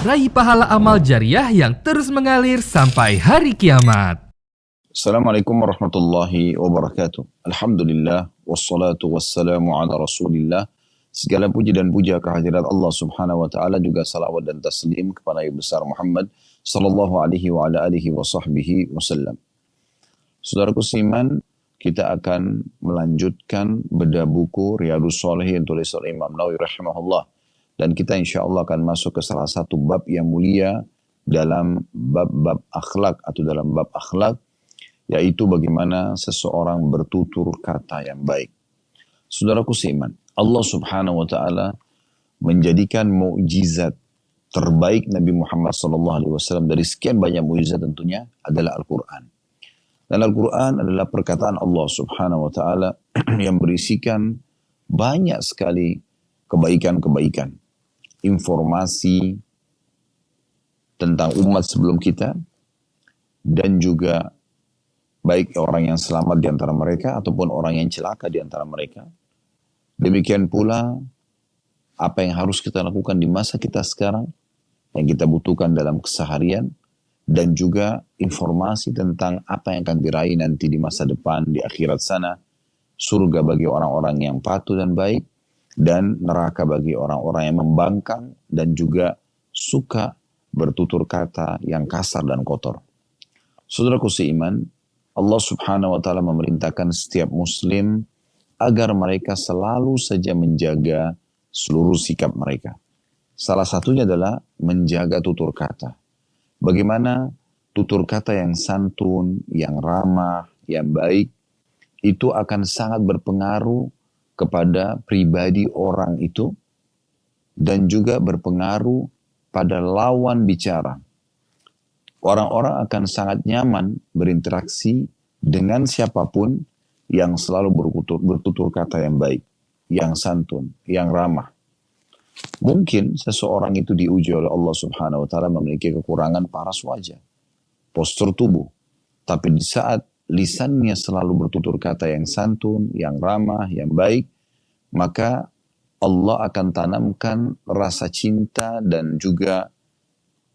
raih pahala amal jariah yang terus mengalir sampai hari kiamat. Assalamualaikum warahmatullahi wabarakatuh. Alhamdulillah, wassalatu wassalamu ala rasulillah. Segala puji dan puja kehadirat Allah subhanahu wa ta'ala, juga salawat dan taslim kepada Nabi besar Muhammad sallallahu alaihi wa ala alihi wa sahbihi wasallam. Saudaraku seiman, kita akan melanjutkan bedah buku Riyadhus Shalihin tulis oleh Imam Nawawi rahimahullah. Dan kita insya Allah akan masuk ke salah satu bab yang mulia dalam bab-bab akhlak atau dalam bab akhlak, yaitu bagaimana seseorang bertutur kata yang baik. Saudaraku seiman, Allah subhanahu wa ta'ala menjadikan mukjizat terbaik Nabi Muhammad SAW dari sekian banyak mukjizat tentunya adalah Al-Quran. Dan Al-Quran adalah perkataan Allah subhanahu wa ta'ala yang berisikan banyak sekali kebaikan-kebaikan, informasi tentang umat sebelum kita, dan juga baik orang yang selamat di antara mereka ataupun orang yang celaka di antara mereka. Demikian pula apa yang harus kita lakukan di masa kita sekarang, yang kita butuhkan dalam keseharian, dan juga informasi tentang apa yang akan diraih nanti di masa depan, di akhirat sana, surga bagi orang-orang yang patuh dan baik, dan neraka bagi orang-orang yang membangkang dan juga suka bertutur kata yang kasar dan kotor. Saudaraku seiman, Allah subhanahu wa ta'ala memerintahkan setiap muslim agar mereka selalu saja menjaga seluruh sikap mereka. Salah satunya adalah menjaga tutur kata. Bagaimana tutur kata yang santun, yang ramah, yang baik, itu akan sangat berpengaruh kepada pribadi orang itu dan juga berpengaruh pada lawan bicara. Orang-orang akan sangat nyaman berinteraksi dengan siapapun yang selalu bertutur kata yang baik, yang santun, yang ramah. Mungkin seseorang itu diuji oleh Allah subhanahu wa ta'ala memiliki kekurangan paras wajah, postur tubuh. Tapi di saat lisannya selalu bertutur kata yang santun, yang ramah, yang baik, maka Allah akan tanamkan rasa cinta dan juga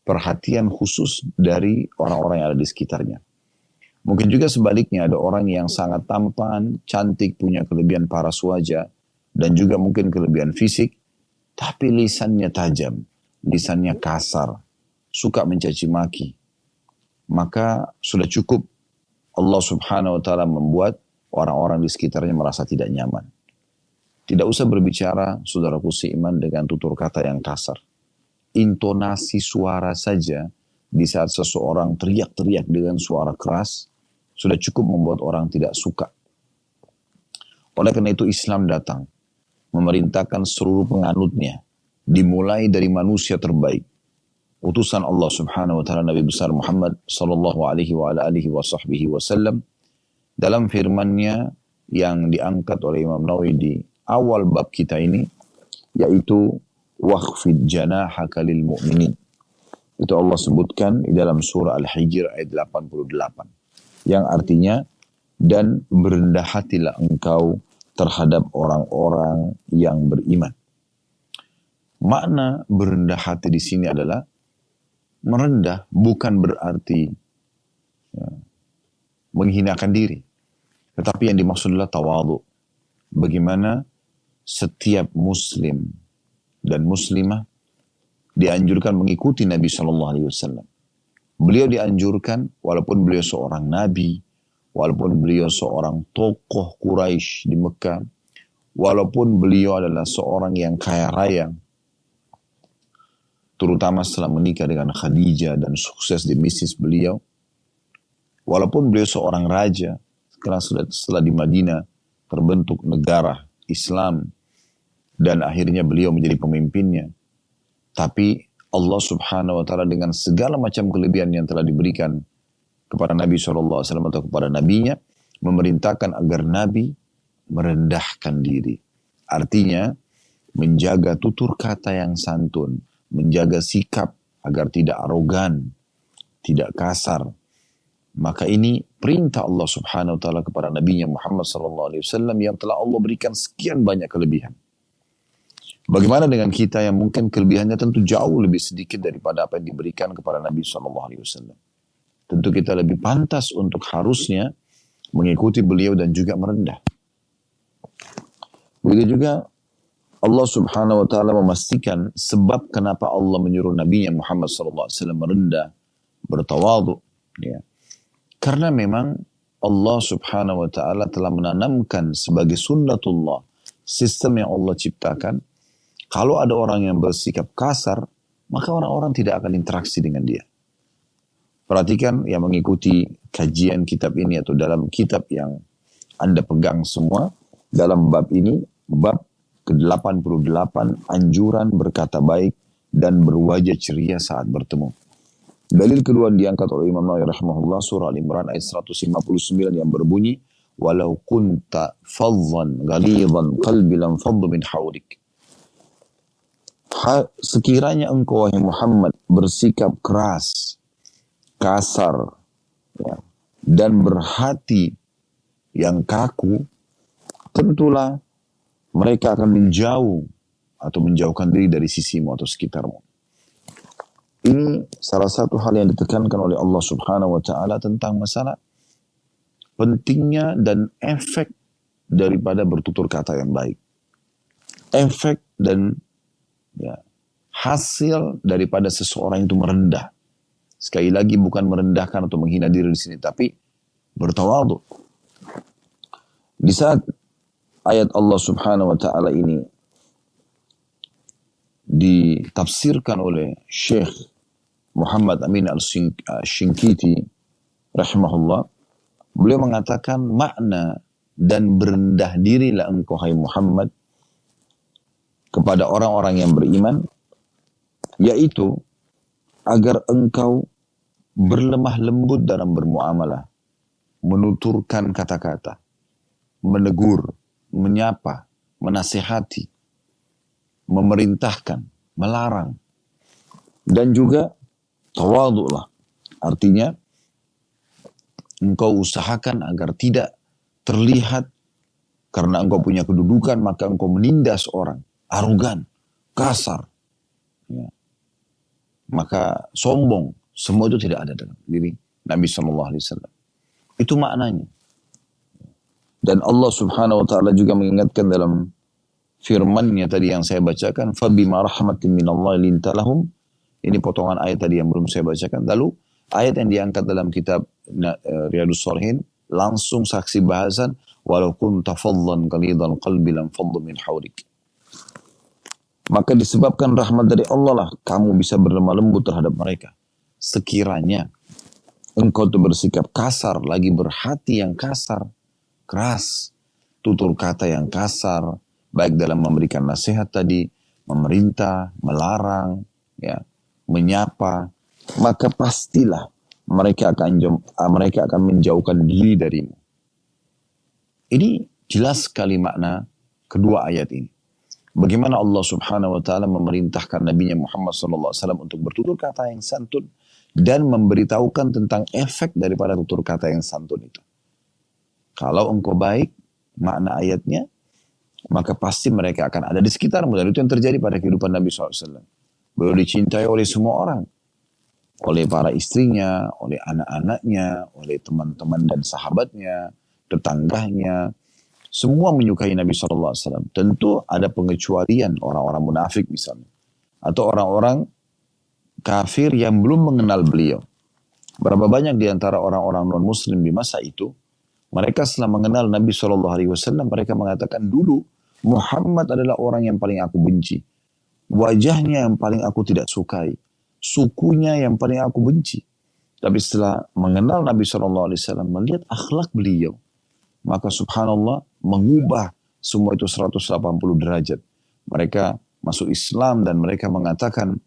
perhatian khusus dari orang-orang yang ada di sekitarnya. Mungkin juga sebaliknya, ada orang yang sangat tampan, cantik, punya kelebihan paras wajah, dan juga mungkin kelebihan fisik, tapi lisannya tajam, lisannya kasar, suka mencaci maki. Maka sudah cukup Allah subhanahu wa ta'ala membuat orang-orang di sekitarnya merasa tidak nyaman. Tidak usah berbicara, saudaraku seiman, dengan tutur kata yang kasar. Intonasi suara saja di saat seseorang teriak-teriak dengan suara keras sudah cukup membuat orang tidak suka. Oleh karena itu Islam datang memerintahkan seluruh penganutnya, dimulai dari manusia terbaik, utusan Allah subhanahu wa ta'ala Nabi besar Muhammad sallallahu alaihi wa alihi wa sahbihi wasallam, dalam firmannya yang diangkat oleh Imam Nawawi di awal bab kita ini, yaitu waqfid janahaka lil mu'minin. Itu Allah sebutkan di dalam surah Al-Hijr ayat 88, yang artinya, dan berendah hatilah engkau terhadap orang-orang yang beriman. Makna berendah hati di sini adalah merendah, bukan berarti menghinakan diri, tetapi yang dimaksud adalah tawadhu. Bagaimana setiap muslim dan muslimah dianjurkan mengikuti Nabi SAW. Beliau dianjurkan, walaupun beliau seorang nabi, walaupun beliau seorang tokoh Quraisy di Mekah, walaupun beliau adalah seorang yang kaya raya, terutama setelah menikah dengan Khadijah dan sukses di bisnis beliau, walaupun beliau seorang raja, setelah di Madinah terbentuk negara Islam, dan akhirnya beliau menjadi pemimpinnya. Tapi Allah subhanahu wa ta'ala dengan segala macam kelebihan yang telah diberikan kepada Nabi SAW atau kepada nabinya, memerintahkan agar Nabi merendahkan diri. Artinya, menjaga tutur kata yang santun, menjaga sikap agar tidak arogan, tidak kasar. Maka ini perintah Allah subhanahu wa ta'ala kepada nabinya Muhammad SAW yang telah Allah berikan sekian banyak kelebihan. Bagaimana dengan kita yang mungkin kelebihannya tentu jauh lebih sedikit daripada apa yang diberikan kepada Nabi SAW. Tentu kita lebih pantas untuk harusnya mengikuti beliau dan juga merendah. Begitu juga Allah Subhanahu wa taala memastikan sebab kenapa Allah menyuruh Nabi Muhammad SAW merendah, bertawadhu, ya. Karena memang Allah Subhanahu wa taala telah menanamkan sebagai sunnatullah, sistem yang Allah ciptakan, kalau ada orang yang bersikap kasar, maka orang-orang tidak akan interaksi dengan dia. Perhatikan yang mengikuti kajian kitab ini atau dalam kitab yang Anda pegang semua, dalam bab ini, bab ke-88, anjuran berkata baik dan berwajah ceria saat bertemu. Dalil kedua diangkat oleh Imam Nawawi rahimahullah, surah Al-Imran ayat 159 yang berbunyi, walau kunta fadhan ghalidhan qalbi lam faddu min hawlik. Sekiranya engkau wahai Muhammad bersikap keras, kasar, ya, dan berhati yang kaku, tentulah mereka akan menjauh atau menjauhkan diri dari sisimu atau sekitarmu. Ini salah satu hal yang ditekankan oleh Allah Subhanahu wa taala tentang masalah pentingnya dan efek daripada bertutur kata yang baik. Efek dan ya, hasil daripada seseorang itu merendah. Sekali lagi bukan merendahkan atau menghina diri di sini, tapi bertawadhu. Di saat ayat Allah Subhanahu wa taala ini ditafsirkan oleh Syekh Muhammad Amin Al-Shinkiti rahimahullah, beliau mengatakan makna dan berendah dirilah engkau hai Muhammad kepada orang-orang yang beriman, yaitu agar engkau berlemah lembut dalam bermuamalah, menuturkan kata-kata, menegur, menyapa, menasihati, memerintahkan, melarang, dan juga tawadhu'lah. Artinya engkau usahakan agar tidak terlihat karena engkau punya kedudukan maka engkau menindas orang, arogan, kasar, ya. Maka sombong, semua itu tidak ada dalam diri Nabi SAW. Itu maknanya. Dan Allah Subhanahu wa taala juga mengingatkan dalam firman-Nya tadi yang saya bacakan, fabima rahmatin minallahi linta lahum. Ini potongan ayat tadi yang belum saya bacakan. Lalu ayat yang diangkat dalam kitab Riyadhus Shalihin langsung saksi bahasan, walau kunta faddan ghalidhal qalbi lam faddu min hawlik. Maka disebabkan rahmat dari Allah lah kamu bisa berlemah lembut terhadap mereka. Sekiranya engkau itu bersikap kasar, lagi berhati yang kasar, keras, tutur kata yang kasar, baik dalam memberikan nasihat tadi, memerintah, melarang, ya, menyapa, maka pastilah mereka akan menjauhkan diri darimu. Ini jelas sekali makna kedua ayat ini. Bagaimana Allah Subhanahu wa taala memerintahkan Nabi Muhammad SAW untuk bertutur kata yang santun dan memberitahukan tentang efek daripada tutur kata yang santun itu. Kalau engkau baik, makna ayatnya, maka pasti mereka akan ada di sekitarmu. Dan itu yang terjadi pada kehidupan Nabi SAW. Beliau dicintai oleh semua orang. Oleh para istrinya, oleh anak-anaknya, oleh teman-teman dan sahabatnya, tetangganya. Semua menyukai Nabi SAW. Tentu ada pengecualian orang-orang munafik misalnya. Atau orang-orang kafir yang belum mengenal beliau. Berapa banyak di antara orang-orang non-muslim di masa itu, mereka setelah mengenal Nabi SAW, mereka mengatakan dulu Muhammad adalah orang yang paling aku benci. Wajahnya yang paling aku tidak sukai. Sukunya yang paling aku benci. Tapi setelah mengenal Nabi SAW, melihat akhlak beliau, maka subhanallah mengubah semua itu 180 derajat. Mereka masuk Islam dan mereka mengatakan,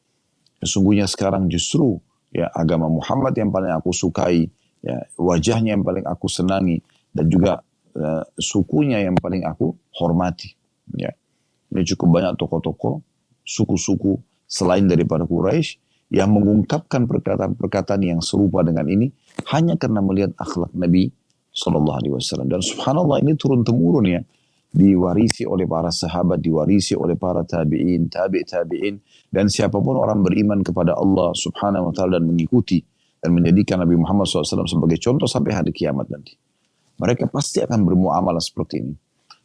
sesungguhnya sekarang justru ya agama Muhammad yang paling aku sukai, ya, wajahnya yang paling aku senangi, dan juga sukunya yang paling aku hormati. Ya. Ini cukup banyak tokoh-tokoh, suku-suku selain daripada Quraisy yang mengungkapkan perkataan-perkataan yang serupa dengan ini hanya karena melihat akhlak Nabi SAW. Dan subhanallah ini turun-temurun ya. diwarisi oleh para sahabat, diwarisi oleh para tabi'in, tabi'in, dan siapapun orang beriman kepada Allah subhanahu wa ta'ala dan mengikuti dan menjadikan Nabi Muhammad SAW sebagai contoh sampai hari kiamat nanti. Mereka pasti akan bermuamalah seperti ini.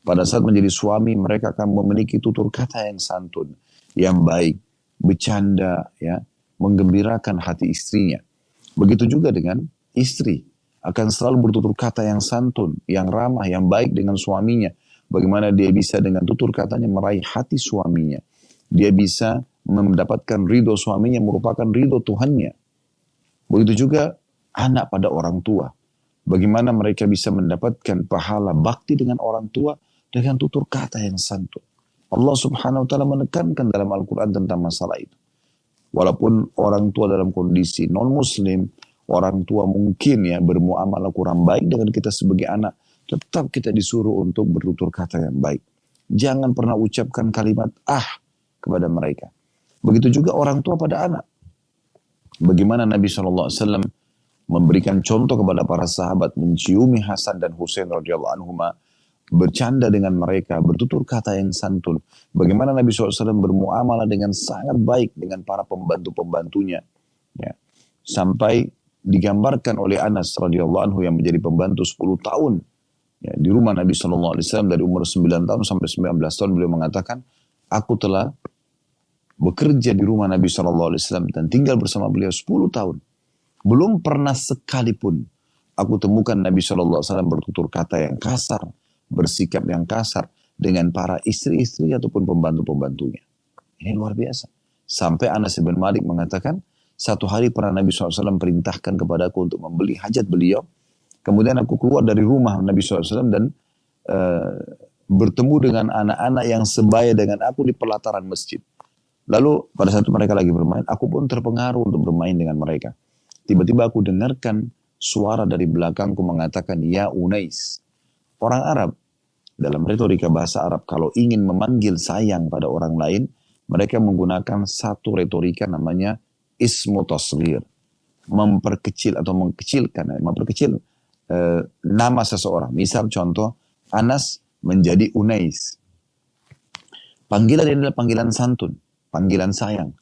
Pada saat menjadi suami, mereka akan memiliki tutur kata yang santun, yang baik, bercanda, ya, menggembirakan hati istrinya. Begitu juga dengan istri, akan selalu bertutur kata yang santun, yang ramah, yang baik dengan suaminya. Bagaimana dia bisa dengan tutur katanya meraih hati suaminya. Dia bisa mendapatkan ridho suaminya merupakan ridho Tuhannya. Begitu juga anak pada orang tua. Bagaimana mereka bisa mendapatkan pahala bakti dengan orang tua dengan tutur kata yang santun. Allah subhanahu wa ta'ala menekankan dalam Al-Quran tentang masalah itu. Walaupun orang tua dalam kondisi non-muslim, orang tua mungkin ya bermuamalah kurang baik dengan kita sebagai anak, tetap kita disuruh untuk bertutur kata yang baik. Jangan pernah ucapkan kalimat kepada mereka. Begitu juga orang tua pada anak. Bagaimana Nabi SAW memberikan contoh kepada para sahabat, menciumi Hasan dan Husain radhiyallahu anhuma, bercanda dengan mereka, bertutur kata yang santun. Bagaimana Nabi SAW bermuamalah dengan sangat baik dengan para pembantu-pembantunya. Ya. Sampai digambarkan oleh Anas radhiyallahu anhu yang menjadi pembantu 10 tahun. Ya, di rumah Nabi SAW dari umur 9 tahun sampai 19 tahun beliau mengatakan, aku telah bekerja di rumah Nabi SAW dan tinggal bersama beliau 10 tahun. Belum pernah sekalipun aku temukan Nabi SAW bertutur kata yang kasar, bersikap yang kasar dengan para istri-istri ataupun pembantu-pembantunya. Ini luar biasa. Sampai Anas bin Malik mengatakan, satu hari pernah Nabi SAW perintahkan kepadaku untuk membeli hajat beliau. Kemudian aku keluar dari rumah Nabi SAW dan bertemu dengan anak-anak yang sebaya dengan aku di pelataran masjid. Lalu pada saat mereka lagi bermain, aku pun terpengaruh untuk bermain dengan mereka. Tiba-tiba aku dengarkan suara dari belakangku mengatakan, ya Unais. Orang Arab, dalam retorika bahasa Arab, kalau ingin memanggil sayang pada orang lain, mereka menggunakan satu retorika namanya ismu tasghir. Memperkecil atau memperkecil nama seseorang. Misal contoh, Anas menjadi Unais. Panggilan ini adalah panggilan santun, panggilan sayang.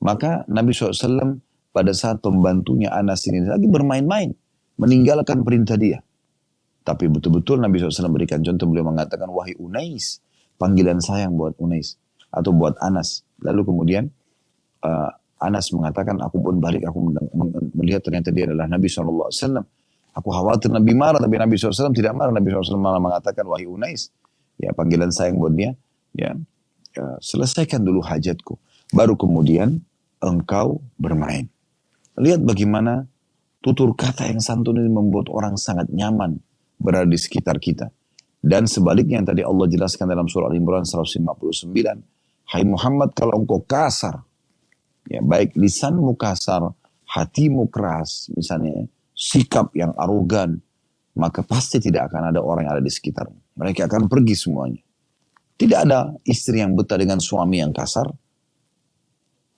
Maka Nabi SAW pada saat pembantunya Anas ini lagi bermain-main, meninggalkan perintah dia. Tapi betul-betul Nabi SAW berikan contoh, beliau mengatakan, wahai Unais, panggilan sayang buat Unais atau buat Anas. Lalu kemudian Anas mengatakan, aku pun balik, aku melihat ternyata dia adalah Nabi SAW. Aku khawatir Nabi marah, tapi Nabi SAW tidak marah. Nabi SAW malah mengatakan, wahai Unais, ya panggilan sayang buat dia, ya selesaikan dulu hajatku. Baru kemudian engkau bermain. Lihat bagaimana tutur kata yang santun ini membuat orang sangat nyaman berada di sekitar kita. Dan sebaliknya yang tadi Allah jelaskan dalam surah Al-Imran 159. Hai Muhammad, kalau engkau kasar, ya baik lisanmu kasar, hatimu keras, misalnya sikap yang arogan, maka pasti tidak akan ada orang yang ada di sekitarmu. Mereka akan pergi semuanya. Tidak ada istri yang betah dengan suami yang kasar,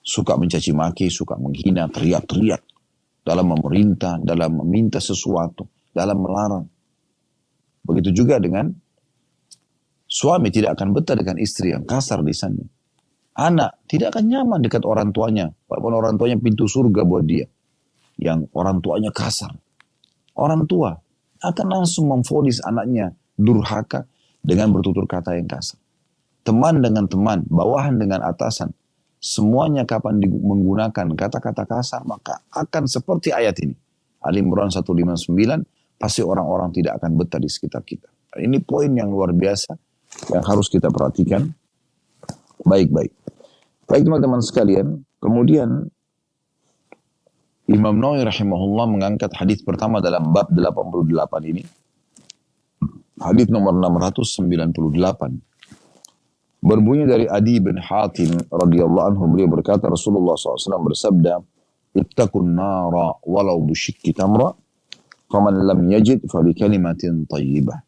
suka mencaci maki, suka menghina, teriak-teriak dalam memerintah, dalam meminta sesuatu, dalam melarang. Begitu juga dengan suami tidak akan betah dengan istri yang kasar lisannya. Anak tidak akan nyaman dekat orang tuanya, walaupun orang tuanya pintu surga buat dia. Yang orang tuanya kasar. Orang tua akan langsung memvonis anaknya durhaka dengan bertutur kata yang kasar. Teman dengan teman, bawahan dengan atasan, semuanya kapan menggunakan kata-kata kasar, maka akan seperti ayat ini. Al-Imran 159, pasti orang-orang tidak akan betah di sekitar kita. Ini poin yang luar biasa yang harus kita perhatikan baik-baik. Baik teman-teman sekalian, kemudian Imam Nawawi rahimahullah mengangkat hadis pertama dalam bab 88 ini. Hadis nomor 698. Berbunyi dari Adi bin Hatim radhiyallahu anhu, beliau berkata, Rasulullah SAW bersabda, ittaqun nara walau bisyikki tamra, faman lam yajid fa bi kalimatin thayyibah.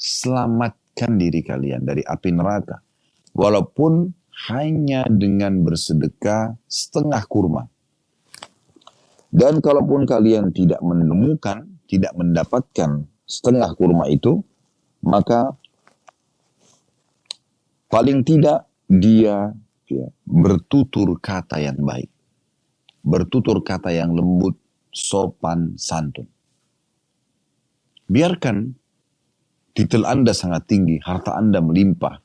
Selamatkan diri kalian dari api neraka, walaupun hanya dengan bersedekah setengah kurma. Dan kalaupun kalian tidak menemukan, tidak mendapatkan setengah kurma itu, maka Paling tidak dia bertutur kata yang baik. Bertutur kata yang lembut, sopan, santun. Biarkan titel Anda sangat tinggi, harta Anda melimpah.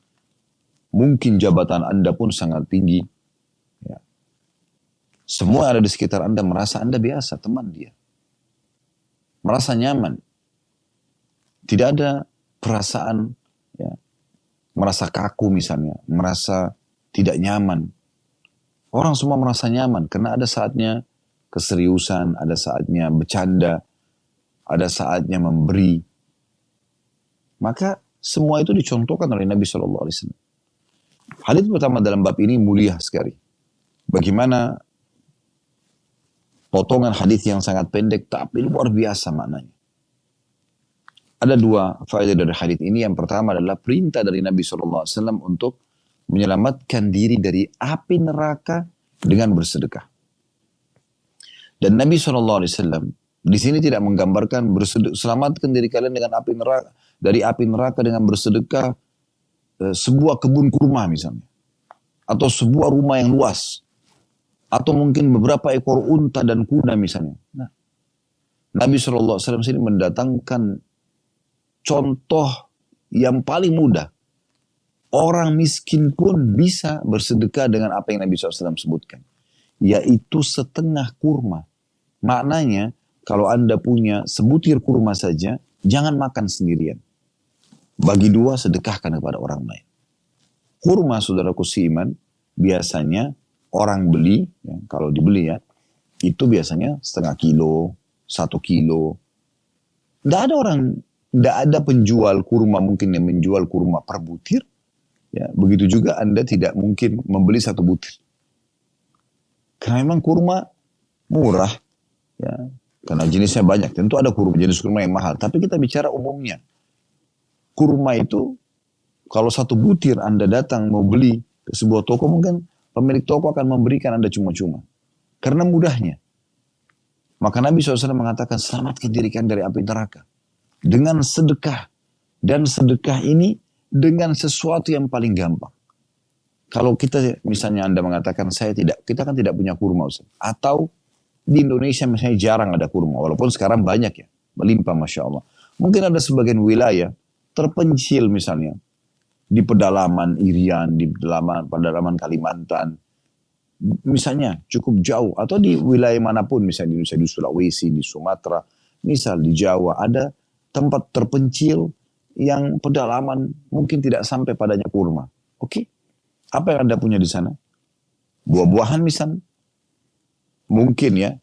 Mungkin jabatan Anda pun sangat tinggi. Ya. Semua yang ada di sekitar Anda merasa Anda biasa, teman dia. Merasa nyaman. Tidak ada perasaan ya, merasa kaku misalnya, merasa tidak nyaman. Orang semua merasa nyaman karena ada saatnya keseriusan, ada saatnya bercanda, ada saatnya memberi. Maka semua itu dicontohkan oleh Nabi SAW. Hadits pertama dalam bab ini mulia sekali. Bagaimana potongan hadits yang sangat pendek tapi luar biasa maknanya. Ada dua faedah dari hadits ini. Yang pertama adalah perintah dari Nabi SAW untuk menyelamatkan diri dari api neraka dengan bersedekah. Dan Nabi SAW di sini tidak menggambarkan selamatkan diri kalian dengan api neraka, dari api neraka dengan bersedekah sebuah kebun kurma misalnya, atau sebuah rumah yang luas, atau mungkin beberapa ekor unta dan kuda misalnya. Nah, Nabi SAW sini mendatangkan contoh yang paling mudah. Orang miskin pun bisa bersedekah dengan apa yang Nabi SAW sebutkan. Yaitu setengah kurma. Maknanya, kalau Anda punya sebutir kurma saja, jangan makan sendirian. Bagi dua, sedekahkan kepada orang lain. Kurma, saudaraku seiman, biasanya orang beli, ya, kalau dibeli ya, itu biasanya setengah kilo, 1 kilo. Tidak ada penjual kurma mungkin yang menjual kurma per butir. Ya, begitu juga Anda tidak mungkin membeli 1 butir. Karena memang kurma murah. Ya, karena jenisnya banyak. Tentu ada jenis kurma yang mahal. Tapi kita bicara umumnya. Kurma itu, kalau 1 butir Anda datang mau beli ke sebuah toko, mungkin pemilik toko akan memberikan Anda cuma-cuma. Karena mudahnya. Maka Nabi SAW mengatakan, selamatkan diri kalian dari api neraka. Dengan sedekah. Dan sedekah ini dengan sesuatu yang paling gampang. Kalau kita misalnya Anda mengatakan kita kan tidak punya kurma Ustaz. Atau di Indonesia misalnya jarang ada kurma. Walaupun sekarang banyak ya. Melimpah Masya Allah. Mungkin ada sebagian wilayah terpencil misalnya. Di pedalaman Irian, di pedalaman Kalimantan. Misalnya cukup jauh. Atau di wilayah manapun misalnya di Indonesia, di Sulawesi, di Sumatera. Misal di Jawa ada tempat terpencil yang pedalaman mungkin tidak sampai padanya kurma. Oke. Apa yang Anda punya di sana? Buah-buahan misalnya. Mungkin ya.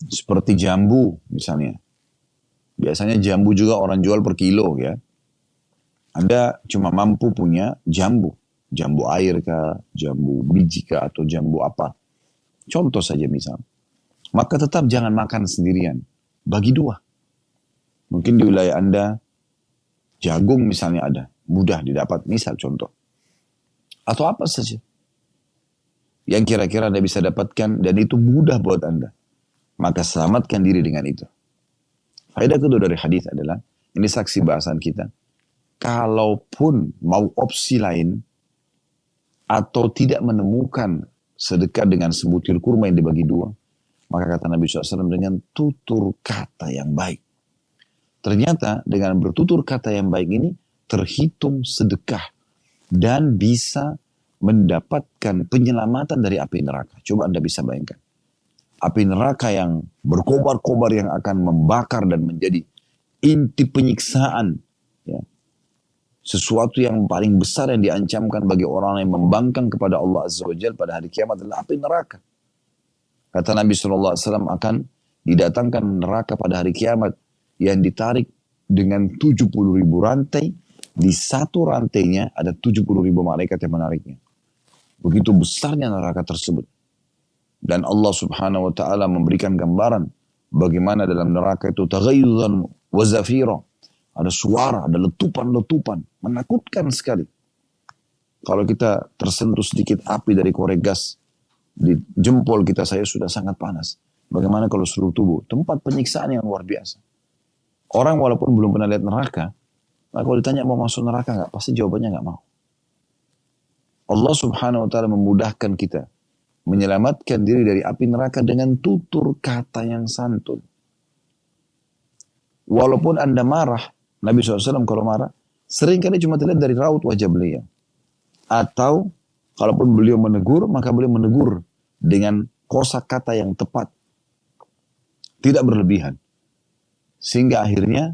Seperti jambu misalnya. Biasanya jambu juga orang jual per kilo ya. Anda cuma mampu punya jambu. Jambu air kah, jambu biji kah, atau jambu apa. Contoh saja misal. Maka tetap jangan makan sendirian. Bagi dua. Mungkin di wilayah Anda jagung misalnya ada, mudah didapat, misal contoh. Atau apa saja. Yang kira-kira Anda bisa dapatkan dan itu mudah buat Anda. Maka selamatkan diri dengan itu. Faedah kedua dari hadis adalah, ini saksi bahasan kita. Kalaupun mau opsi lain, atau tidak menemukan sedekah dengan sebutir kurma yang dibagi dua, maka kata Nabi SAW dengan tutur kata yang baik. Ternyata dengan bertutur kata yang baik ini terhitung sedekah dan bisa mendapatkan penyelamatan dari api neraka. Coba Anda bisa bayangkan. Api neraka yang berkobar-kobar yang akan membakar dan menjadi inti penyiksaan. Ya. Sesuatu yang paling besar yang diancamkan bagi orang yang membangkang kepada Allah Azza wa Jalla pada hari kiamat adalah api neraka. Kata Nabi SAW akan didatangkan neraka pada hari kiamat yang ditarik dengan 70.000 rantai. Di satu rantainya ada 70.000 malaikat yang menariknya. Begitu besarnya neraka tersebut. Dan Allah subhanahu wa ta'ala memberikan gambaran bagaimana dalam neraka itu taghayyuzan wa zafira. Ada suara, ada letupan-letupan. Menakutkan sekali. Kalau kita tersentuh sedikit api dari korek gas di jempol kita saya sudah sangat panas. Bagaimana kalau seluruh tubuh? Tempat penyiksaan yang luar biasa. Orang walaupun belum pernah lihat neraka, kalau ditanya mau masuk neraka nggak, pasti jawabannya nggak mau. Allah subhanahu wa ta'ala memudahkan kita menyelamatkan diri dari api neraka dengan tutur kata yang santun. Walaupun Anda marah, Nabi SAW kalau marah, seringkali cuma terlihat dari raut wajah beliau. Atau, kalaupun beliau menegur, maka beliau menegur dengan kosakata yang tepat. Tidak berlebihan. Sehingga akhirnya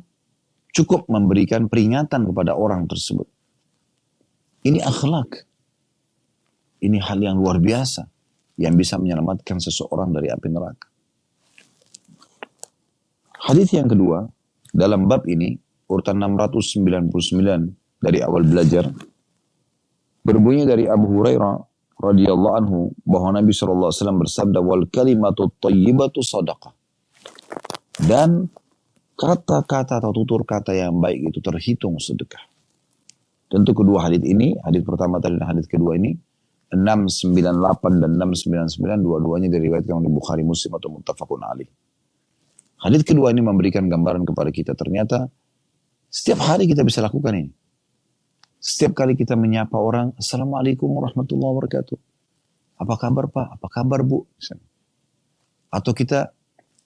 cukup memberikan peringatan kepada orang tersebut. Ini akhlak. Ini hal yang luar biasa yang bisa menyelamatkan seseorang dari api neraka. Hadis yang kedua, dalam bab ini, urutan 699 dari awal belajar, berbunyi dari Abu Hurairah radhiyallahu anhu bahwa Nabi SAW bersabda, wal kalimatu thayyibatu sadaqah. Dan kata-kata atau tutur kata yang baik itu terhitung sedekah. Tentu kedua hadis ini, hadis pertama tadi dan hadis kedua ini, 698 dan 699 dua-duanya diriwayatkan oleh Bukhari Muslim atau muttafaqun alaih. Hadis kedua ini memberikan gambaran kepada kita, ternyata setiap hari kita bisa lakukan ini. Setiap kali kita menyapa orang, Assalamualaikum warahmatullahi wabarakatuh. Apa kabar Pak? Apa kabar Bu? Atau kita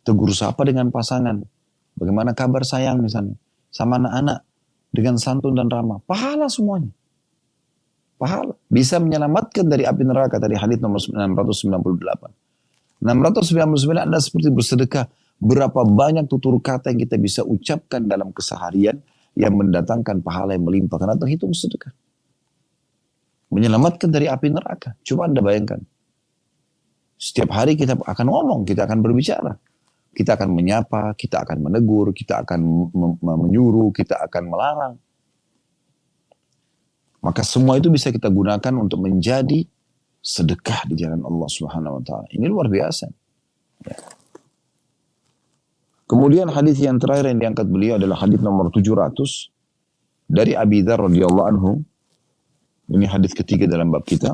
tegur sapa dengan pasangan. Bagaimana kabar sayang misalnya. Sama anak-anak. Dengan santun dan ramah. Pahala semuanya. Pahala. Bisa menyelamatkan dari api neraka. Tadi hadits nomor 698. 699 Anda seperti bersedekah. Berapa banyak tutur kata yang kita bisa ucapkan dalam keseharian yang mendatangkan pahala yang melimpah. Karena terhitung sedekah. Menyelamatkan dari api neraka. Coba Anda bayangkan. Setiap hari kita akan ngomong, kita akan berbicara. Kita akan menyapa, kita akan menegur, kita akan menyuruh, kita akan melarang. Maka semua itu bisa kita gunakan untuk menjadi sedekah di jalan Allah Subhanahu wa taala. Ini luar biasa. Ya. Kemudian hadis yang terakhir yang diangkat beliau adalah hadis nomor 700 dari Abi Dzar radhiyallahu anhu. Ini hadis ketiga dalam bab kita.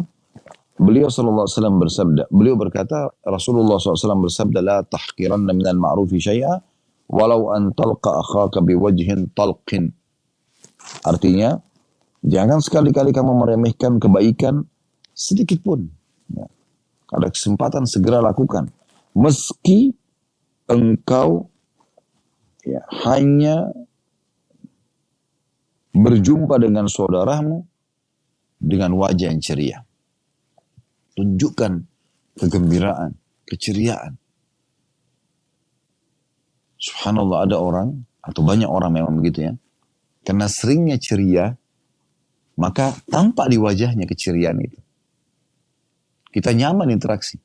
Beliau SAW bersabda, beliau berkata, Rasulullah SAW bersabda, la tahqiranna minal ma'rufi syai'a, walau an talqa akhaka biwajhin talqin. Artinya, jangan sekali-kali kamu meremehkan kebaikan sedikit pun. Ya. Ada kesempatan segera lakukan. Meski engkau hanya berjumpa dengan saudaramu dengan wajah yang ceria. Tunjukkan kegembiraan, keceriaan. Subhanallah, ada orang, atau banyak orang memang begitu ya. Karena seringnya ceria, maka tampak di wajahnya keceriaan itu. Kita nyaman interaksi.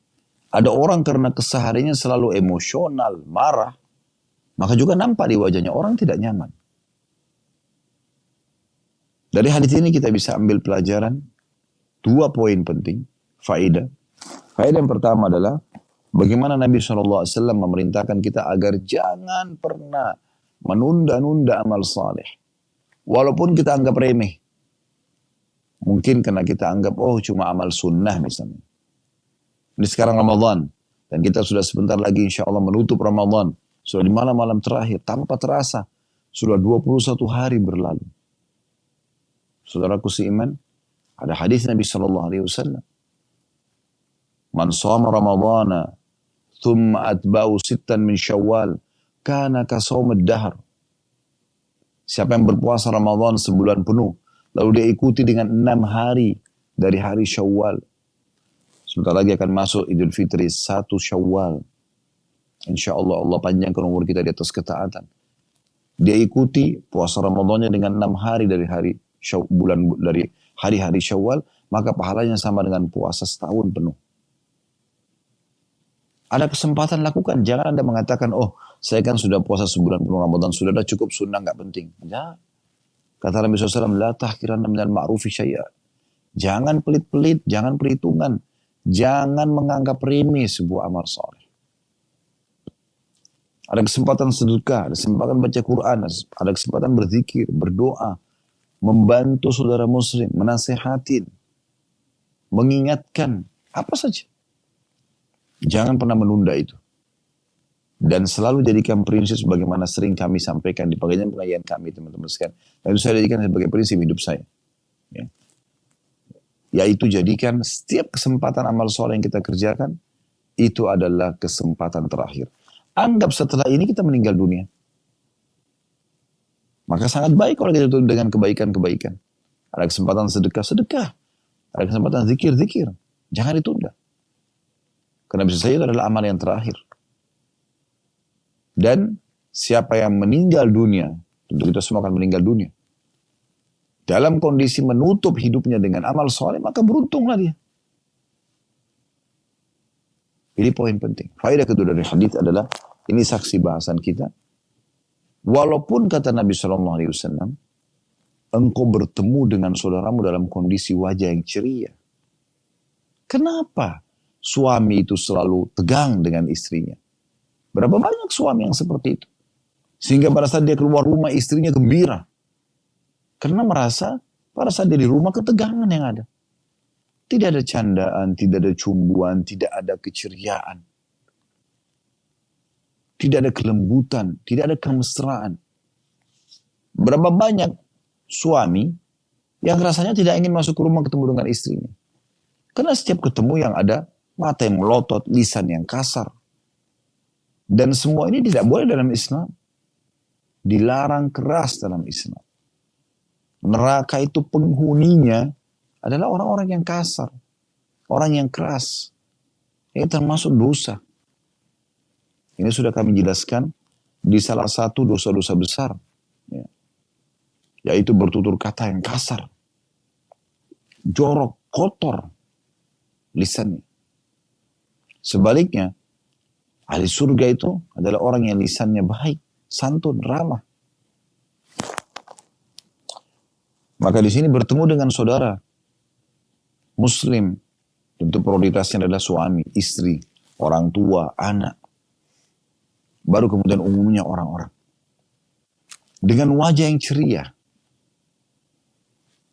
Ada orang karena kesehariannya selalu emosional, marah, maka juga nampak di wajahnya orang tidak nyaman. Dari hadis ini kita bisa ambil pelajaran 2 poin penting. Faedah yang pertama adalah bagaimana Nabi SAW memerintahkan kita agar jangan pernah menunda-nunda amal saleh. Walaupun kita anggap remeh. Mungkin karena kita anggap, oh cuma amal sunnah misalnya. Ini sekarang Ramadan. Dan kita sudah sebentar lagi insya Allah menutup Ramadan. Sudah di malam-malam terakhir. Tanpa terasa. Sudah 21 hari berlalu. Saudaraku seiman. Ada hadis Nabi SAW. Man shoma Ramadana thumma atba'u sittan min Syawal kana ka shaumid dahr. Siapa yang berpuasa Ramadan sebulan penuh lalu dia ikuti dengan 6 hari dari hari Syawal. Sebentar lagi akan masuk Idul Fitri 1 Syawal. Insyaallah Allah panjangkan umur kita di atas ketaatan. Dia ikuti puasa Ramadannya dengan 6 hari dari hari bulan dari hari-hari Syawal, maka pahalanya sama dengan puasa setahun penuh. Ada kesempatan lakukan. Jangan Anda mengatakan, oh saya kan sudah puasa sebulan penuh Ramadan, sudah cukup sunnah, nggak penting. Ya. Kata Nabi SAW, la tahqiranna minal ma'rufi syai'a. Jangan pelit-pelit, jangan perhitungan. Jangan menganggap remeh sebuah amal saleh. Ada kesempatan sedekah, ada kesempatan baca Quran, ada kesempatan berzikir, berdoa, membantu saudara muslim, menasihatin, mengingatkan, apa saja. Jangan pernah menunda itu. Dan selalu jadikan prinsip sebagaimana sering kami sampaikan di pengajian kami teman-teman sekalian. Dan itu saya jadikan sebagai prinsip hidup saya. Ya. Yaitu jadikan setiap kesempatan amal soleh yang kita kerjakan, itu adalah kesempatan terakhir. Anggap setelah ini kita meninggal dunia. Maka sangat baik kalau kita tutup dengan kebaikan-kebaikan. Ada kesempatan sedekah, sedekah. Ada kesempatan zikir, zikir. Jangan ditunda. Karena bisa saja itu adalah amal yang terakhir. Dan siapa yang meninggal dunia, tentu kita semua akan meninggal dunia. Dalam kondisi menutup hidupnya dengan amal soleh, maka beruntunglah dia. Ini poin penting. Faedah kedua dari hadis adalah, ini saksi bahasan kita. Walaupun kata Nabi SAW, engkau bertemu dengan saudaramu dalam kondisi wajah yang ceria. Kenapa suami itu selalu tegang dengan istrinya? Berapa banyak suami yang seperti itu? Sehingga pada saat dia keluar rumah, istrinya gembira. Karena merasa pada saat dia di rumah ketegangan yang ada. Tidak ada candaan, tidak ada cumbuan, tidak ada keceriaan. Tidak ada kelembutan, tidak ada kemesraan. Berapa banyak suami yang rasanya tidak ingin masuk ke rumah ketemu dengan istrinya. Karena setiap ketemu yang ada mata yang melotot, lisan yang kasar. Dan semua ini tidak boleh dalam Islam. Dilarang keras dalam Islam. Neraka itu penghuninya adalah orang-orang yang kasar. Orang yang keras. Ini termasuk dosa. Ini sudah kami jelaskan di salah satu dosa-dosa besar. Ya. Yaitu bertutur kata yang kasar. Jorok, kotor. Lisannya. Sebaliknya, ahli surga itu adalah orang yang lisannya baik, santun, ramah. Maka di sini bertemu dengan saudara Muslim, tentu prioritasnya adalah suami, istri, orang tua, anak. Baru kemudian umumnya orang-orang. Dengan wajah yang ceria.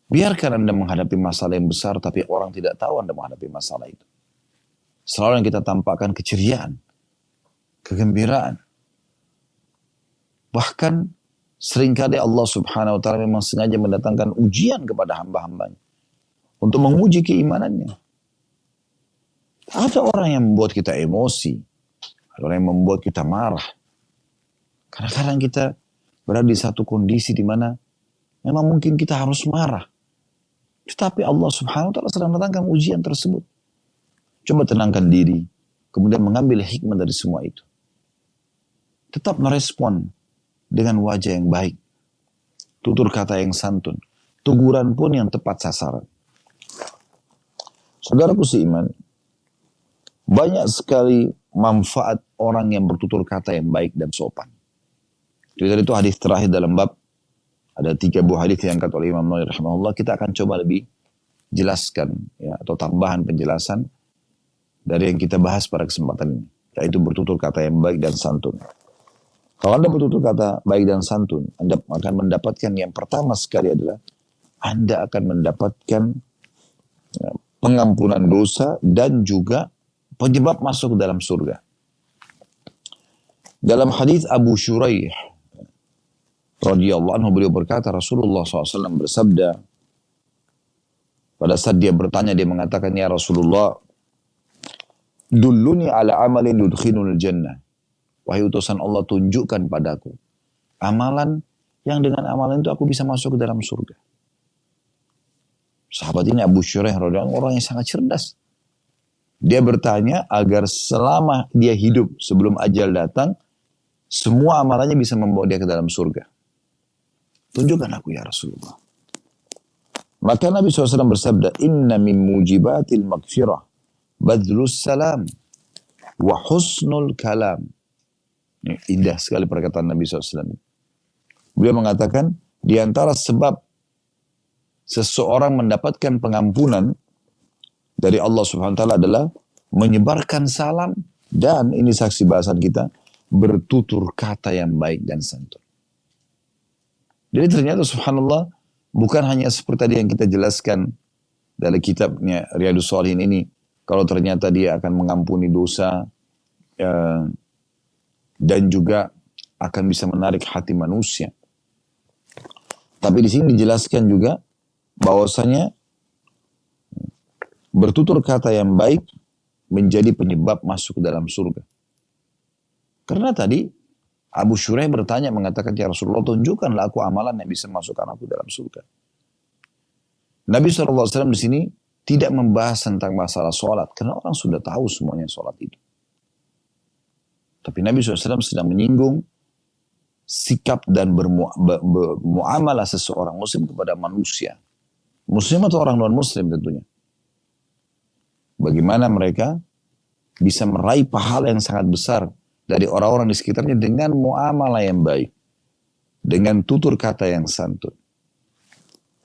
Biarkan Anda menghadapi masalah yang besar, tapi orang tidak tahu Anda menghadapi masalah itu. Selalu yang kita tampakkan keceriaan, kegembiraan. Bahkan seringkali Allah Subhanahu wa ta'ala memang sengaja mendatangkan ujian kepada hamba-hambanya untuk menguji keimanannya. Ada orang yang membuat kita emosi, ada orang yang membuat kita marah. Kadang-kadang kita berada di satu kondisi di mana memang mungkin kita harus marah. Tetapi Allah Subhanahu wa ta'ala sedang mendatangkan ujian tersebut. Coba tenangkan diri, kemudian mengambil hikmah dari semua itu. Tetap merespon dengan wajah yang baik, tutur kata yang santun, teguran pun yang tepat sasaran. Saudaraku seiman, banyak sekali manfaat orang yang bertutur kata yang baik dan sopan. Jadi itu hadis terakhir dalam bab, ada 3 buah hadis yang diangkat oleh Imam Nawawi rahimahullah. Kita akan coba lebih jelaskan ya, atau tambahan penjelasan dari yang kita bahas pada kesempatan ini, yaitu bertutur kata yang baik dan santun. Kalau Anda bertutur kata baik dan santun, Anda akan mendapatkan yang pertama sekali adalah Anda akan mendapatkan pengampunan dosa dan juga penyebab masuk ke dalam surga. Dalam hadis Abu Shuraih radhiyallahu anhu, beliau berkata, Rasulullah SAW bersabda, pada saat dia bertanya, dia mengatakan, ya Rasulullah, dulluni ala amalin yudkhilunil jannah. Wahai utusan Allah, tunjukkan padaku amalan yang dengan amalan itu aku bisa masuk ke dalam surga. Sahabat ini Abu Shuraih orang yang sangat cerdas. Dia bertanya agar selama dia hidup sebelum ajal datang, semua amalannya bisa membawa dia ke dalam surga. Tunjukkan aku ya Rasulullah. Maka Nabi SAW bersabda, Inna min mujibatil magfirah badlus salam wa husnul kalam. Ini indah sekali perkataan Nabi SAW. Beliau mengatakan, di antara sebab seseorang mendapatkan pengampunan dari Allah Subhanahu wa ta'ala adalah menyebarkan salam dan, ini saksi bahasan kita, bertutur kata yang baik dan santun. Jadi ternyata subhanallah, bukan hanya seperti tadi yang kita jelaskan dari kitabnya Riyadhus Shalihin ini, kalau ternyata dia akan mengampuni dosa, dan juga akan bisa menarik hati manusia. Tapi di sini dijelaskan juga bahwasanya bertutur kata yang baik menjadi penyebab masuk ke dalam surga. Karena tadi Abu Shuraih bertanya mengatakan, ya Rasulullah, tunjukkanlah aku amalan yang bisa masukkan aku dalam surga. Nabi SAW di sini tidak membahas tentang masalah sholat, karena orang sudah tahu semuanya sholat itu. Tapi Nabi SAW sedang menyinggung sikap dan bermuamalah seseorang muslim kepada manusia. Muslim atau orang non-muslim tentunya. Bagaimana mereka bisa meraih pahala yang sangat besar dari orang-orang di sekitarnya dengan muamalah yang baik. Dengan tutur kata yang santun.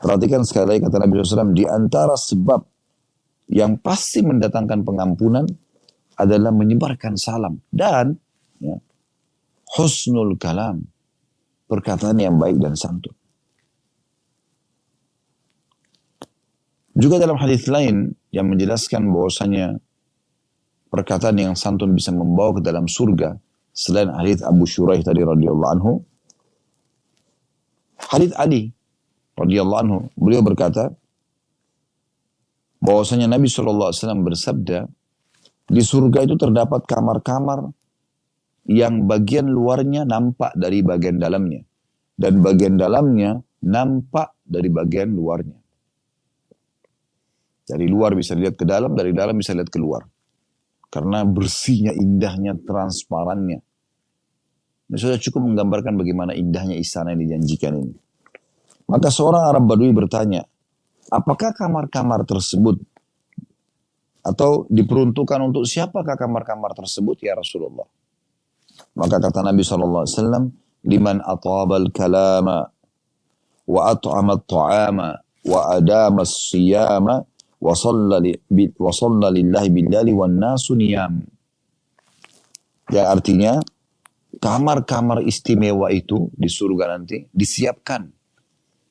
Perhatikan sekali lagi kata Nabi SAW, di antara sebab yang pasti mendatangkan pengampunan adalah menyebarkan salam. Dan ya, husnul kalam, perkataan yang baik dan santun. Juga dalam hadis lain yang menjelaskan bahwasanya perkataan yang santun bisa membawa ke dalam surga, selain hadis Abu Shuraih tadi radhiyallahu anhu, hadis Ali radhiyallahu anhu, beliau berkata bahwasanya Nabi SAW bersabda, di surga itu terdapat kamar-kamar yang bagian luarnya nampak dari bagian dalamnya, dan bagian dalamnya nampak dari bagian luarnya. Dari luar bisa lihat ke dalam, dari dalam bisa lihat keluar. Karena bersihnya, indahnya, transparannya. Ini sudah cukup menggambarkan bagaimana indahnya istana yang dijanjikan ini. Maka seorang Arab Badui bertanya, apakah kamar-kamar tersebut atau diperuntukkan untuk siapakah kamar-kamar tersebut ya Rasulullah? Maka kata Nabi SAW, liman atabal kalama wa at'amat ta'ama wa adama siyama wa salla lillahi billali wan nasu niyam. Ya, artinya kamar-kamar istimewa itu di surga nanti disiapkan.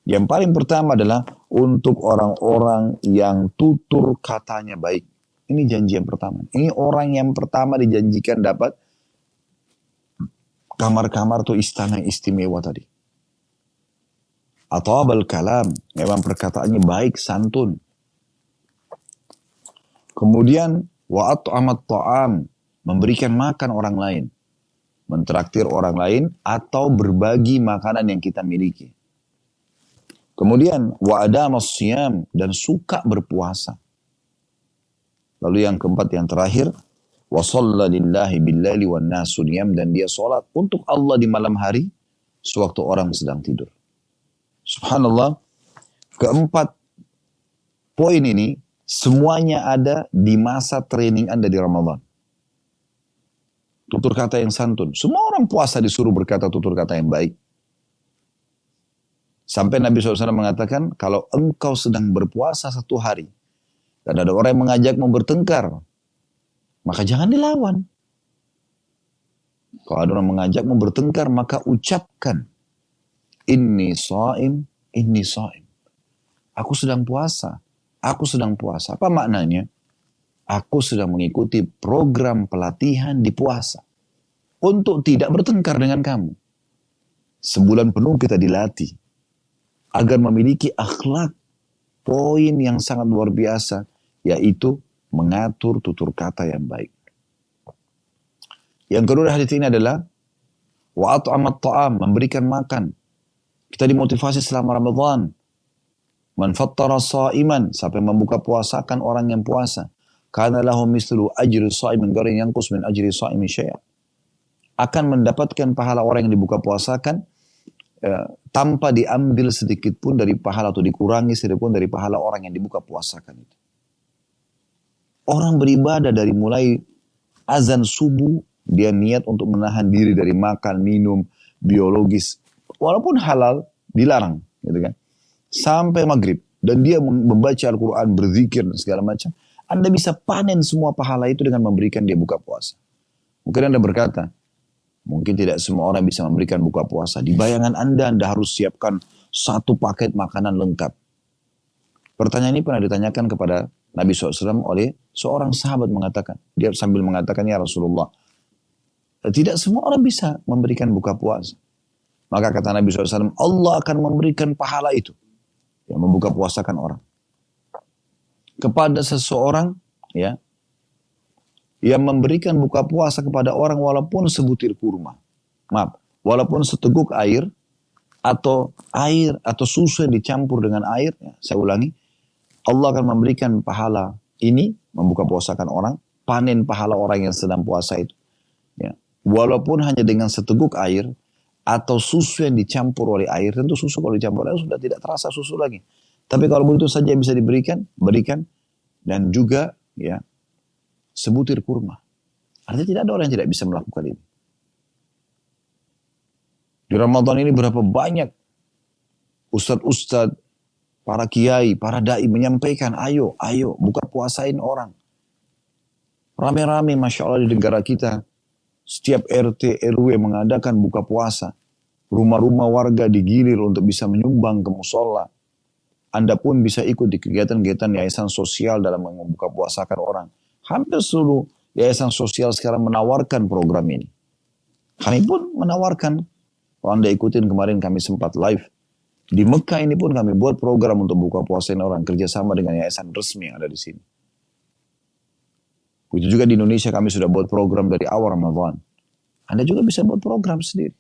Yang paling pertama adalah untuk orang-orang yang tutur katanya baik. Ini janji yang pertama. Ini orang yang pertama dijanjikan dapat kamar-kamar atau istana yang istimewa tadi. Atabal kalam, memang perkataannya baik, santun. Kemudian wa at'amat ta'am, memberikan makan orang lain, mentraktir orang lain atau berbagi makanan yang kita miliki. Kemudian wa adamas siyam, dan suka berpuasa. Lalu yang keempat, yang terakhir, wa shalla lillahi billaili wan nasu niyam, dan dia salat untuk Allah di malam hari sewaktu orang sedang tidur. Subhanallah, keempat poin ini semuanya ada di masa training Anda di Ramadan. Tutur kata yang santun. Semua orang puasa disuruh berkata tutur kata yang baik. Sampai Nabi SAW mengatakan, kalau engkau sedang berpuasa satu hari, dan ada orang yang mengajakmu bertengkar, maka jangan dilawan. Kalau ada orang mengajakmu bertengkar, maka ucapkan, inni sha'im, inni sha'im. Aku sedang puasa. Aku sedang puasa. Apa maknanya? Aku sedang mengikuti program pelatihan di puasa. Untuk tidak bertengkar dengan kamu. Sebulan penuh kita dilatih. Agar memiliki akhlak. Poin yang sangat luar biasa. Yaitu mengatur tutur kata yang baik. Yang kedua hadis ini adalah wa at'amat ta'am, memberikan makan. Kita dimotivasi selama Ramadan. Man fattara sha'iman, sampai membuka puasakan orang yang puasa. Kana lahu mislu ajri sha'imin ghairi yanqus min ajri sha'imin syai'. Akan mendapatkan pahala orang yang dibuka puasakan tanpa diambil sedikit pun dari pahala atau dikurangi sedikit pun dari pahala orang yang dibuka puasakan itu. Orang beribadah dari mulai azan subuh, dia niat untuk menahan diri dari makan, minum, biologis. Walaupun halal, dilarang. Gitu kan. Sampai maghrib. Dan dia membaca Al-Quran, berzikir dan segala macam. Anda bisa panen semua pahala itu dengan memberikan dia buka puasa. Mungkin Anda berkata, mungkin tidak semua orang bisa memberikan buka puasa. Di bayangan Anda harus siapkan satu paket makanan lengkap. Pertanyaan ini pernah ditanyakan kepada Nabi SAW oleh seorang sahabat mengatakan. Dia sambil mengatakan, ya Rasulullah, tidak semua orang bisa memberikan buka puasa. Maka kata Nabi SAW, Allah akan memberikan pahala itu. Yang membuka puasakan orang. kepada seseorang ya yang memberikan buka puasa kepada orang walaupun sebutir kurma. Maaf, walaupun seteguk air atau susu yang dicampur dengan air, ya, saya ulangi, Allah akan memberikan pahala ini membuka puasakan orang, panen pahala orang yang sedang puasa itu. Ya. Walaupun hanya dengan seteguk air atau susu yang dicampur oleh air, tentu susu kalau dicampur air sudah tidak terasa susu lagi. Tapi kalau begitu saja bisa diberikan, berikan, dan juga ya sebutir kurma. Artinya tidak ada orang yang tidak bisa melakukan ini. Di Ramadan ini berapa banyak ustadz-ustadz, para kiai, para dai menyampaikan, ayo buka puasain orang. Rame-rame Masya Allah di negara kita, setiap RT, RW mengadakan buka puasa. Rumah-rumah warga digilir untuk bisa menyumbang ke musola. Anda pun bisa ikut di kegiatan-kegiatan yayasan sosial dalam membuka puasakan orang. Hampir seluruh yayasan sosial sekarang menawarkan program ini. Kami pun menawarkan. Kalau Anda ikutin kemarin kami sempat live. Di Mekah ini pun kami buat program untuk buka puasain orang. Kerjasama dengan yayasan resmi yang ada di sini. Begitu juga di Indonesia kami sudah buat program dari awal Ramadan. Anda juga bisa buat program sendiri.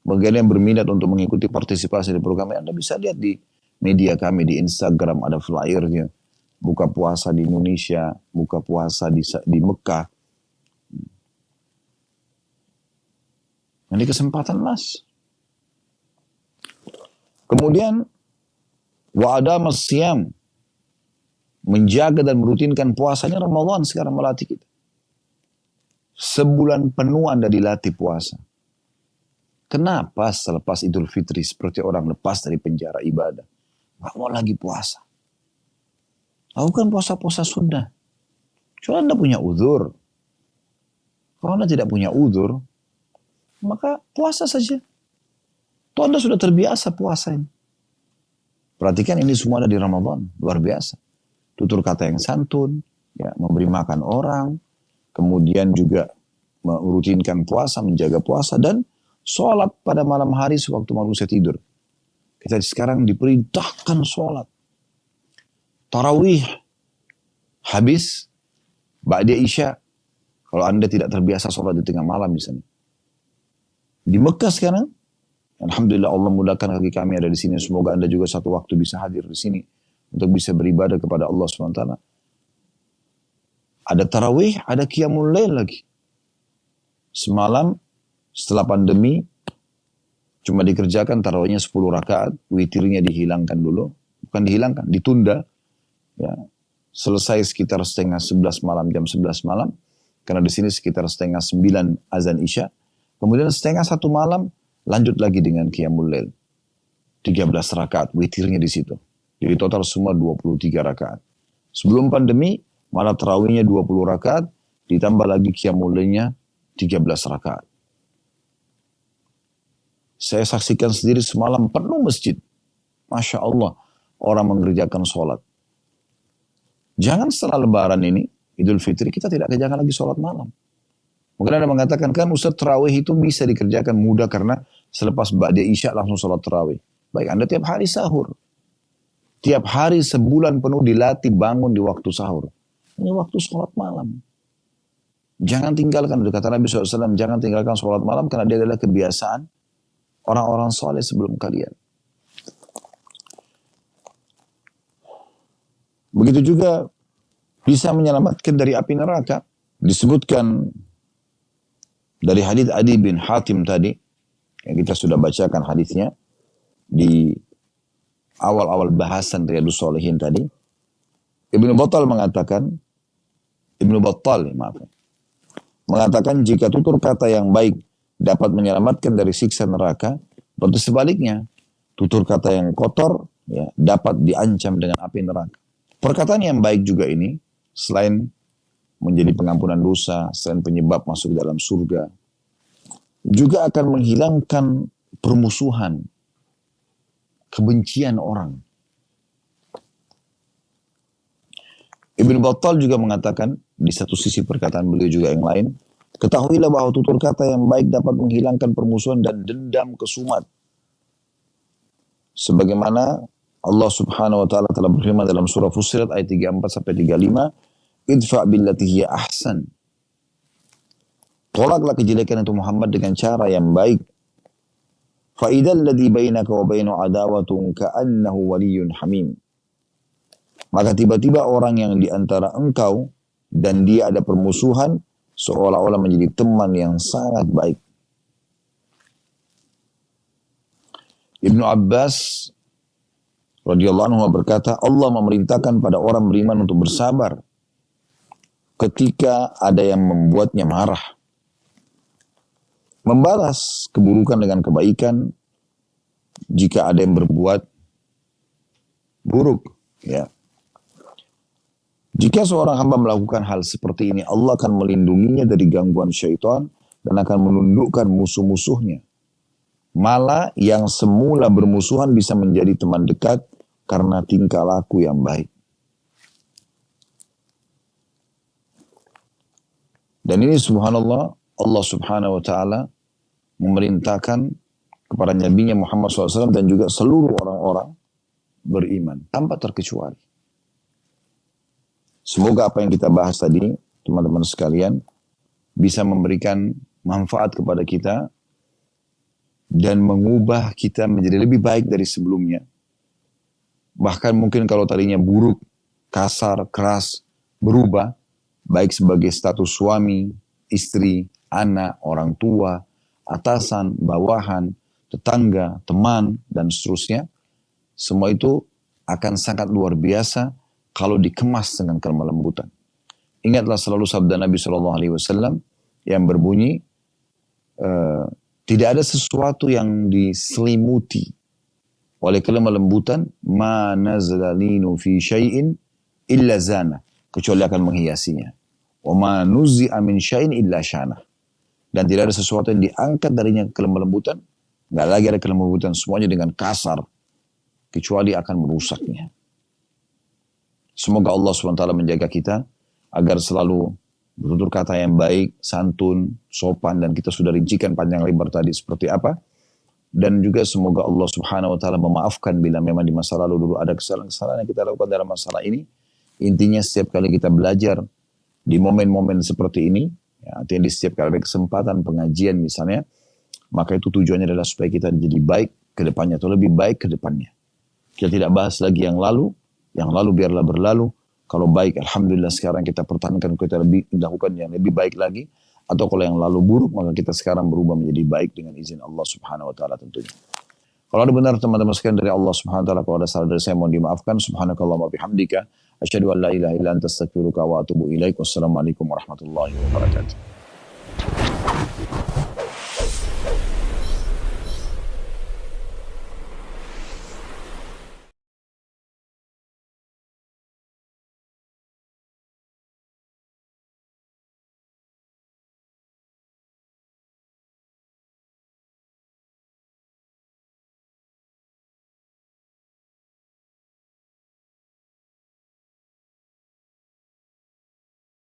Bagi yang berminat untuk mengikuti partisipasi di program ini, Anda bisa lihat di media kami, di Instagram ada flyernya. Buka puasa di Indonesia, buka puasa di Mekah. Ini kesempatan mas. Kemudian, wa'adam as-siyam. Menjaga dan merutinkan puasanya Ramadan sekarang melatih kita. Sebulan penuh Anda dilatih puasa. Kenapa selepas Idul Fitri seperti orang lepas dari penjara ibadah? Gak mau lagi puasa. Lakukan puasa-puasa sunnah. Kalau Anda punya uzur. Kalau Anda tidak punya uzur, maka puasa saja. Toh Anda sudah terbiasa puasa ini. Perhatikan ini semua ada di Ramadan. Luar biasa. Tutur kata yang santun, ya, memberi makan orang, kemudian juga merutinkan puasa, menjaga puasa, dan sholat pada malam hari sewaktu manusia tidur. Kita sekarang diperintahkan sholat. Tarawih habis, ba'da Isya, kalau Anda tidak terbiasa sholat di tengah malam misalnya. Di Mekah sekarang, alhamdulillah Allah mudahkan bagi kami ada di sini. Semoga Anda juga satu waktu bisa hadir di sini untuk bisa beribadah kepada Allah SWT. Ada tarawih, ada qiyamul lail lagi. Semalam setelah pandemi cuma dikerjakan tarawihnya 10 rakaat, witirnya dihilangkan dulu, bukan dihilangkan, ditunda. Ya, selesai sekitar setengah 11 malam, jam 11 malam, karena di sini sekitar setengah 9 azan Isya. Kemudian setengah 1 malam lanjut lagi dengan qiyamul lail. 13 rakaat, witirnya di situ. Jadi total semua 23 rakaat. Sebelum pandemi, malah tarawihnya 20 rakaat, ditambah lagi qiyamul lailnya 13 rakaat. Saya saksikan sendiri semalam penuh masjid. Masya Allah, orang mengerjakan sholat. Jangan setelah lebaran ini, Idul Fitri, kita tidak kerjakan lagi sholat malam. Mungkin Anda mengatakan, kan Ustaz tarawih itu bisa dikerjakan mudah karena selepas ba'da Isya langsung sholat tarawih. Baik, Anda tiap hari sahur. Tiap hari sebulan penuh dilatih bangun di waktu sahur. Ini waktu sholat malam. Jangan tinggalkan, kata Nabi SAW, jangan tinggalkan sholat malam karena dia adalah kebiasaan orang-orang soleh sebelum kalian. Begitu juga bisa menyelamatkan dari api neraka. Disebutkan dari hadits Adi bin Hatim tadi, yang kita sudah bacakan hadisnya di awal-awal bahasan Riyadhus Shalihin tadi. Ibnu Battal mengatakan, mengatakan jika tutur kata yang baik dapat menyelamatkan dari siksa neraka, berarti sebaliknya, tutur kata yang kotor ya, dapat diancam dengan api neraka. Perkataan yang baik juga ini, selain menjadi pengampunan dosa, selain penyebab masuk dalam surga, juga akan menghilangkan permusuhan, kebencian orang. Ibn Battal juga mengatakan, di satu sisi perkataan beliau juga yang lain, ketahuilah bahwa tutur kata yang baik dapat menghilangkan permusuhan dan dendam kesumat. Sebagaimana Allah Subhanahu wa taala telah berfirman dalam surah Fussilat ayat 34 sampai 35, "Idfa billati hiya ahsan." Tolaklah kejelekan itu Muhammad dengan cara yang baik. Fa idzal ladzi bainaka wa bainahu adawatun ka'annahu waliyyun hamim. Maka tiba-tiba orang yang di antara engkau dan dia ada permusuhan seolah-olah menjadi teman yang sangat baik. Ibnu Abbas radhiyallahu anhu berkata, Allah memerintahkan pada orang beriman untuk bersabar ketika ada yang membuatnya marah. Membalas keburukan dengan kebaikan jika ada yang berbuat buruk. Ya. Jika seorang hamba melakukan hal seperti ini, Allah akan melindunginya dari gangguan syaitan dan akan menundukkan musuh-musuhnya. Malah yang semula bermusuhan bisa menjadi teman dekat karena tingkah laku yang baik. Dan ini subhanallah, Allah subhanahu wa ta'ala memerintahkan kepada Nabi Muhammad SAW dan juga seluruh orang-orang beriman tanpa terkecuali. Semoga apa yang kita bahas tadi, teman-teman sekalian, bisa memberikan manfaat kepada kita dan mengubah kita menjadi lebih baik dari sebelumnya. Bahkan mungkin kalau tadinya buruk, kasar, keras, berubah, baik sebagai status suami, istri, anak, orang tua, atasan, bawahan, tetangga, teman, dan seterusnya. Semua itu akan sangat luar biasa kalau dikemas dengan kelembutan. Ingatlah selalu sabda Nabi SAW yang berbunyi, tidak ada sesuatu yang diselimuti oleh kelembutan, ma nazalinu fi syai'in illa zana, kecuali akan menghiasinya. Wa ma nuzzi'a min syai'in illa syana. Dan tidak ada sesuatu yang diangkat darinya kelembutan, nggak lagi ada kelembutan, semuanya dengan kasar, kecuali akan merusaknya. Semoga Allah SWT menjaga kita agar selalu bertutur kata yang baik, santun, sopan, dan kita sudah rincikan panjang lebar tadi seperti apa. Dan juga semoga Allah Subhanahu wa taala memaafkan bila memang di masa lalu dulu ada kesalahan-kesalahan yang kita lakukan dalam masalah ini. Intinya setiap kali kita belajar di momen-momen seperti ini, ya, artinya di setiap kali ada kesempatan pengajian misalnya, maka itu tujuannya adalah supaya kita jadi baik ke depannya atau lebih baik ke depannya. Kita tidak bahas lagi yang lalu biarlah berlalu. Kalau baik, alhamdulillah sekarang kita pertahankan, kita lebih lakukan yang lebih baik lagi. Atau kalau yang lalu buruk, maka kita sekarang berubah menjadi baik dengan izin Allah Subhanahu wa taala tentunya. Kalau ada benar teman-teman sekalian dari Allah Subhanahu wa taala, kalau ada salah dari saya mohon dimaafkan. Subhanakallahumma bihamdika asyhadu an la ilaha illa anta astaghfiruka wa atubu ilaik. Wassalamualaikum warahmatullahi wabarakatuh.